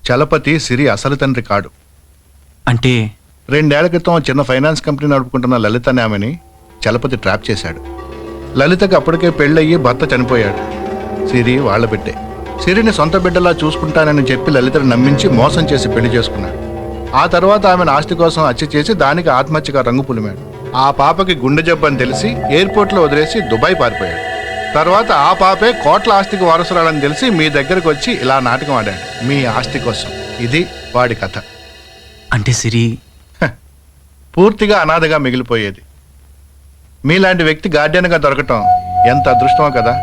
చలపతి సిరి అసలు తండ్రి కాడు. అంటే 2 ఏళ్ల క్రితం చిన్న ఫైనాన్స్ కంపెనీ నడుపుకుంటున్న లలిత అనే ఆమెని చలపతి ట్రాప్ చేశాడు. లలితకి అప్పటికే పెళ్ళయ్యి భర్త చనిపోయాడు. సిరి వాళ్ళ బిడ్డే. సిరిని సొంత బిడ్డలా చూసుకుంటానని చెప్పి లలితను నమ్మించి మోసం చేసి పెళ్లి చేసుకున్నాడు. ఆ తర్వాత ఆమెను ఆస్తి కోసం హత్య చేసి దానికి ఆత్మహత్యగా రంగు పులిమాడు. ఆ పాపకి గుండె జబ్బు అని తెలిసి ఎయిర్పోర్ట్లో వదిలేసి దుబాయ్ పారిపోయాడు. తర్వాత ఆ పాపే కోట్ల ఆస్తికి వారసురాలని తెలిసి మీ దగ్గరకు వచ్చి ఇలా నాటకం ఆడాడు మీ ఆస్తి కోసం. ఇది వాడి కథ. అంటే సిరి పూర్తిగా అనాథగా మిగిలిపోయేది. మీలాంటి వ్యక్తి గార్డియన్గా దొరకటం ఎంత అదృష్టమో కదా.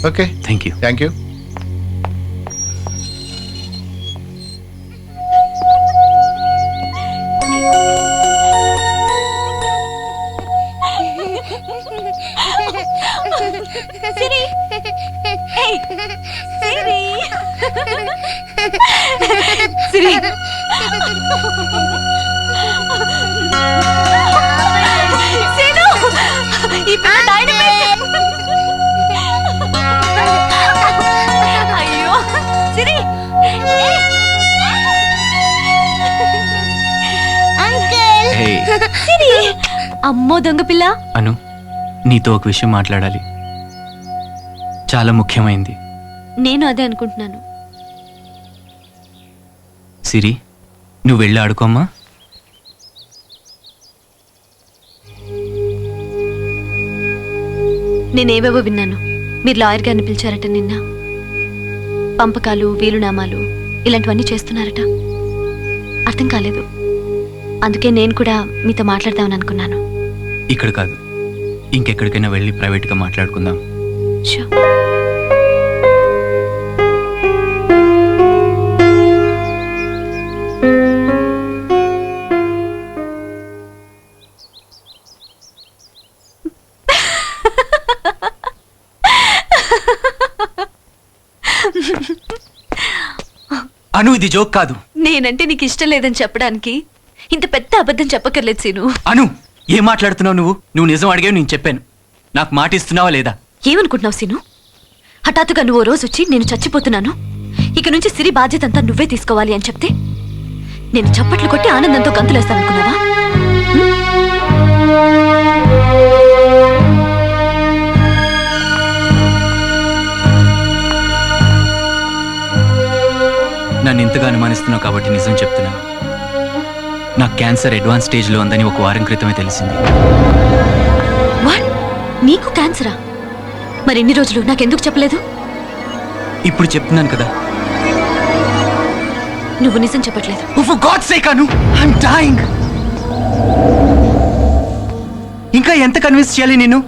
Okay, thank you. Thank you. Siri, ఏయ్, సిరి, సిరి, సీను, ఈ పిల్ల డైనమైట్. అయ్యో సిరి, ఏయ్. హే సిరి, అమ్మో దొంగ పిల్ల. అను, నీతో ఒక విషయం మాట్లాడాలి. చాలా ముఖ్యమైంది. నేను అదే అనుకుంటున్నాను. సిరి, నువ్వు వెళ్ళి ఆడుకోమ్మా. నేనేవేవో విన్నాను. మీరు లాయర్ గారిని పిలిచారట నిన్న. పంపకాలు, వీలునామాలు ఇలాంటివన్నీ చేస్తున్నారట. అర్థం కాలేదు. అందుకే నేను కూడా మీతో మాట్లాడదామని అనుకున్నాను. ఇక్కడ కాదు, ఇంకెక్కడికైనా వెళ్ళి ప్రైవేట్గా మాట్లాడుకుందాం. షో. అను, ఇది జోక్ కాదు. నేనంటే నీకు ఇష్టం లేదని చెప్పడానికి ఇంత పెద్ద అబద్ధం చెప్పక్కర్లేదు సీను. అను, ఏం మాట్లాడుతున్నావు నువ్వు? నువ్వు నిజం అడిగావు, నేను చెప్పాను. నాకు మాట ఇస్తున్నావా లేదా? ఏమనుకుంటున్నావు సీను? హఠాత్తుగా నువ్వు ఓ రోజు వచ్చి నేను చచ్చిపోతున్నాను, ఇక నుంచి సిరి బాధ్యత అంతా నువ్వే తీసుకోవాలి అని చెప్తే నేను చప్పట్లు కొట్టి ఆనందంతో గంతులేస్తాననుకున్నావా? నన్ను ఇంతగా అనుమానిస్తున్నావు కాబట్టి నిజం చెప్తున్నాను. నాకు క్యాన్సర్ అడ్వాన్స్ స్టేజ్లో ఉందని ఒక వారం క్రితమే తెలిసింది. వాట్? నీకు క్యాన్సరా? మరి ఎన్ని రోజులు నాకెందుకు చెప్పలేదు? ఇప్పుడు చెప్తున్నాను కదా. నువ్వు నిజం చెప్పట్లేదు. Oh, for God's sake, Anu! I'm dying! ఇంకా ఎంత కన్విన్స్ చేయాలి నిన్ను?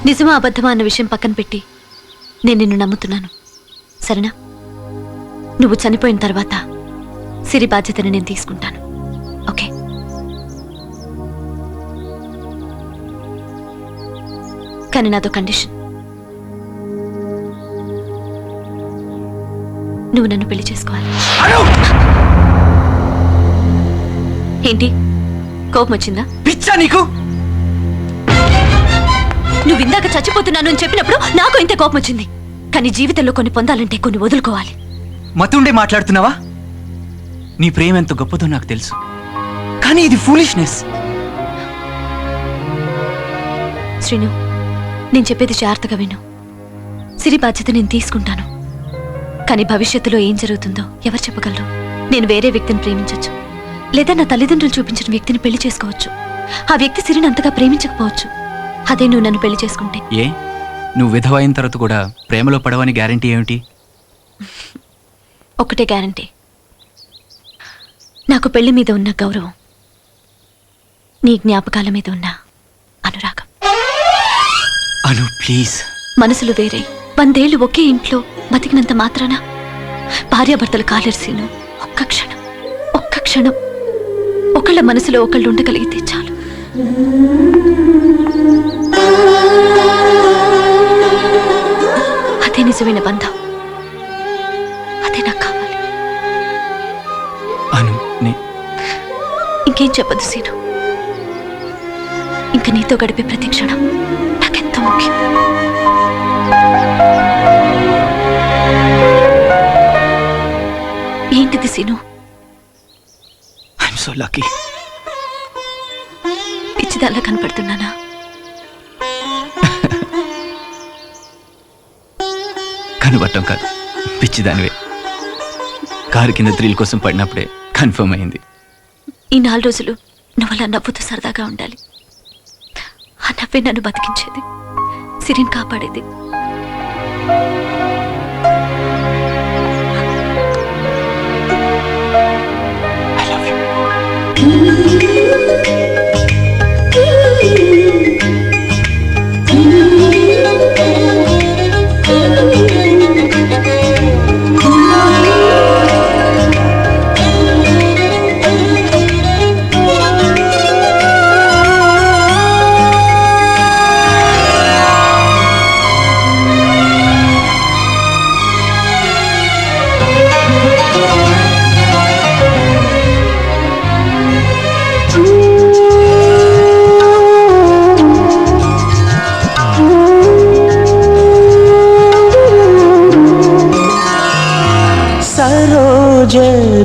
నిజమా అబద్ధమా అన్న విషయం పక్కన పెట్టి నేను నిన్ను నమ్ముతున్నాను, సరేనా? నువ్వు చనిపోయిన తర్వాత సిరి బాధ్యతని నేను తీసుకుంటాను, ఓకే? కానీ నాతో కండిషన్. నువ్వు నన్ను పెళ్లి చేసుకోవాలి. ఏంటి, కోపం వచ్చిందా? పిచ్చా నీకు? నువ్వు ఇందాక చచ్చిపోతున్నాను అని చెప్పినప్పుడు నాకు ఇంత కోపం వచ్చింది. కానీ జీవితంలో కొన్ని పొందాలంటే కొన్ని వదులుకోవాలి. మతుండే మాట్లాడుతున్నావా? నీ ప్రేమ ఎంత గొప్పదో నాకు తెలుసు, కానీ ఇది ఫూలిష్నెస్. శ్రీను, నేను చెప్పేది జాగ్రత్తగా విను. సిరి బాధ్యత నేను తీసుకుంటాను, కానీ భవిష్యత్తులో ఏం జరుగుతుందో ఎవరు చెప్పగలరు? నేను వేరే వ్యక్తిని ప్రేమించవచ్చు, లేదా నా తల్లిదండ్రులు చూపించిన వ్యక్తిని పెళ్లి చేసుకోవచ్చు. ఆ వ్యక్తి సిరిని అంతగా ప్రేమించకపోవచ్చు. అదే నువ్వు నన్ను పెళ్లి చేసుకుంటే. ఏ, నువ్వు విధవ అయిన తర్వాత కూడా ప్రేమలో పడవని గ్యారంటీ ఏమిటి? ఒకటే గ్యారంటీ, నాకు పెళ్లి మీద ఉన్న గౌరవం, నీ జ్ఞాపకాల మీద ఉన్న అనురాగం. అను, ప్లీజ్. మనసులు వేరే 100 ఏళ్ళు ఒకే ఇంట్లో బతికినంత మాత్రాన భార్యాభర్తలు కాలేర్సీను. ఒక్క క్షణం ఒకళ్ళ మనసులో ఒకళ్ళు ఉండగలిగితే చాలు. అదే నిజమైన బంధం, అదే నాకు కావాలి. నాకేం చెప్పదు సీను. ఇంక నీతో గడిపే ప్రతి క్షణం నాకెంతో ముఖ్యం. ఏంటిది సీను? I'm so lucky. పిచ్చిదాల్లా కనపడుతున్నానా? కనబడటం కాదు, పిచ్చిదానివే. కారు కింద థ్రిల్ కోసం పడినప్పుడే కన్ఫర్మ్ అయింది. ఈ 4 రోజులు నువ్వు అలా నవ్వుతూ సరదాగా ఉండాలి. ఆ నవ్వే నన్ను బతికించేది, సిరిని కాపాడేది. I love you.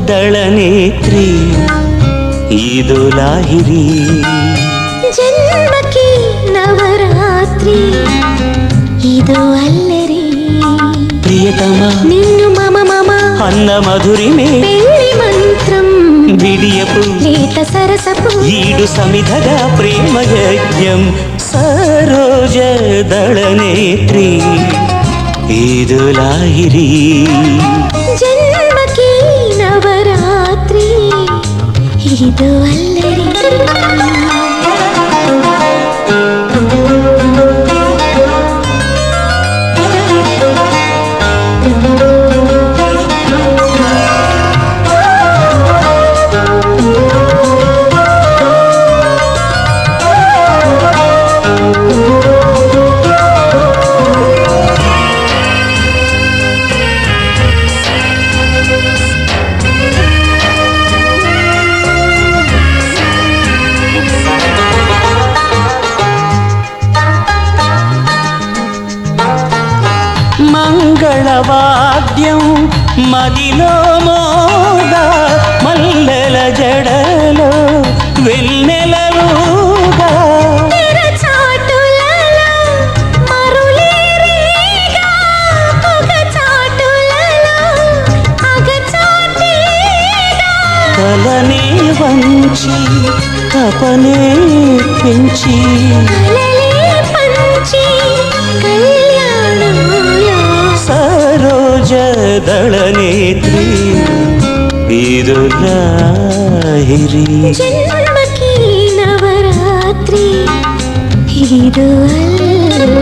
దళనేత్రి ఈదో లాహిరి జన్మకి నవరాత్రి ఇదో అల్లరి ప్రియతమా నిన్ను మమ మమ అన్న మధురిమే పెళ్లి మంత్రం విడియపు లేత సరసపు ఈడు సమిధగా ప్రేమ యజ్ఞం సరోజ దళనేత్రి ఈదో లాహిరి జన్మకి నవరాత్రి ఇదో అల్లరి మంగళవాద్యం మదిలో మోగా మల్లెల జడలో వెన్నెలలుగా తెరచాటులలో మరులేరేగా పొగచాటులలో అగచాటేగా కలనే వంచి కపనే పెంచి కలలే పంచి కళ్యాణంలో సరోజ దళనేత్రి ఈదో లాహిరి జన్మకి నవరాత్రి ఇదో అల్లరి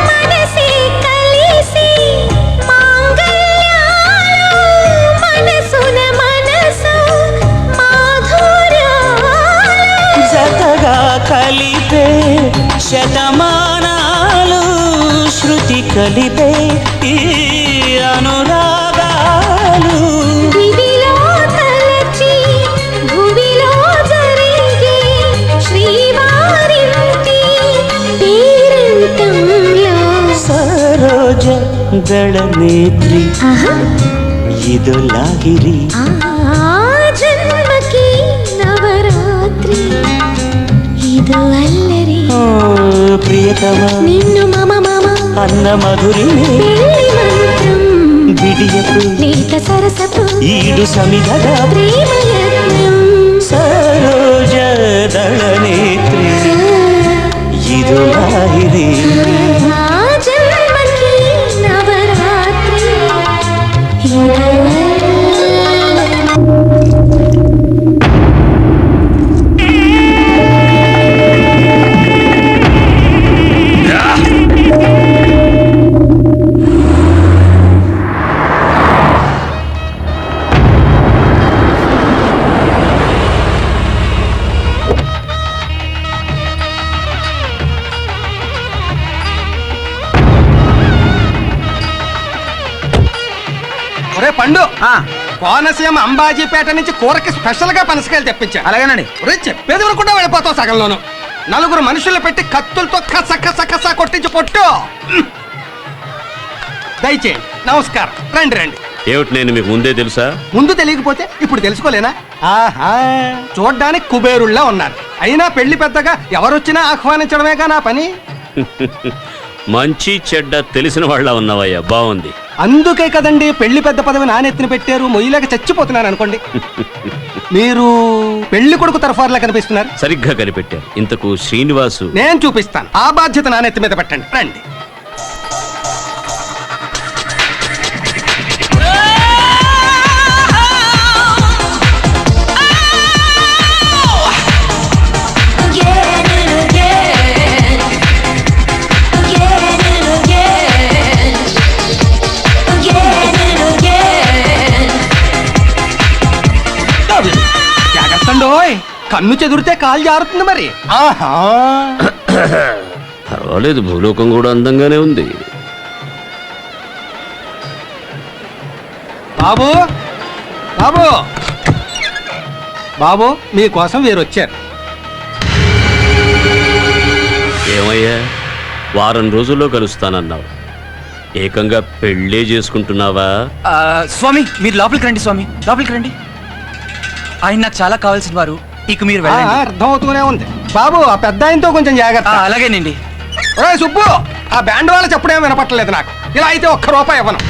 మనసే కలిసి మాంగళ్యాలు మనసున మనసు మాధుర్యాలు జతగా కలిపే శతమానాలు శృతి కలిపే ఈ అనురాగాలు విధిలో తలచి భువిలో జరిగే శ్రీవారింటి పేరంతంలో సరోజ దళనేత్రి ఆహా ఇదో లాహిరి ఆ జన్మకి నవరాత్రి ఇదో అల్లరి ఓ ప్రియతమా నిన్ను మమ మమ అన్న మధురిమే పెళ్లి మంత్రం విడియపు లేత సరసపు ఈడు సమిధగా ప్రేమ యజ్ఞం సరోజ దళనేత్రి ఇదో లాహిరి ఆ జన్మకి నవరాత్రి ఇదో అల్లరి. పండు కోనసీమ అంబాజీపేట నుంచి కూరకి స్పెషల్ గా పనసకాయలు తెప్పించా. అలాగేనండి. ఒరేయ్, చెప్పేది వినకుండా వెళ్ళిపోతావు సగంలోను. నలుగురు మనుషులు పెట్టి కత్తులతో కస కస కస కొట్టించి పొట్టు. దయచేయండి. నమస్కారం. రండి రండి. ఏమిటి, నేను మీకు ముందే తెలుసా? ముందు తెలియకపోతే ఇప్పుడు తెలుసుకోలేనా? ఆహా, చూడ్డానికి కుబేరుల్లా ఉన్నారు. అయినా పెళ్లి పెద్దగా ఎవరొచ్చినా ఆహ్వానించడమేగా నా పని. మంచి చెడ్డ తెలిసిన వాళ్ళ ఉన్నావయ్యా, బాగుంది. అందుకే కదండి పెళ్లి పెద్ద పదవి నానెత్తిన పెట్టారు. మొయ్యలేక చచ్చిపోతున్నాను అనుకోండి. మీరు పెళ్లి కొడుకు తరఫారులా కనిపిస్తున్నారు. సరిగ్గా కనిపెట్టారు. ఇంతకు శ్రీనివాసు నేను చూపిస్తాను. ఆ బాధ్యత నానెత్తి మీద పెట్టండి. రండి. Again and again. Again and again. Again and again. జాగ్రత్తండోయ్, కన్ను చెదిరితే కాలు జారుతుంది మరి. ఆహా, పర్వాలేదు, భూలోకం కూడా అందంగానే ఉంది. బాబు బాబు బాబు, మీకోసం వీరొచ్చారు. ఏమయ్యా, వారం రోజుల్లో కలుస్తానన్నావు, ఏకంగా పెళ్ళే చేసుకుంటున్నావా? స్వామి మీరు లోపలికి రండి, స్వామి లోపలికి రండి. ఆయన నాకు చాలా కావాల్సిన వారు, ఇక మీరు వెళ్ళండి. అర్థమవుతూనే ఉంది. బాబు, ఆ పెద్ద ఆయనతో కొంచెం జాగ్రత్త. అలాగేనండి. ఒరేయ్ సుబ్బు, ఆ బ్యాండ్ వాళ్ళ చెప్పుడేం వినపట్టలేదు నాకు. ఇలా అయితే ఒక్క రూపాయి ఇవ్వను.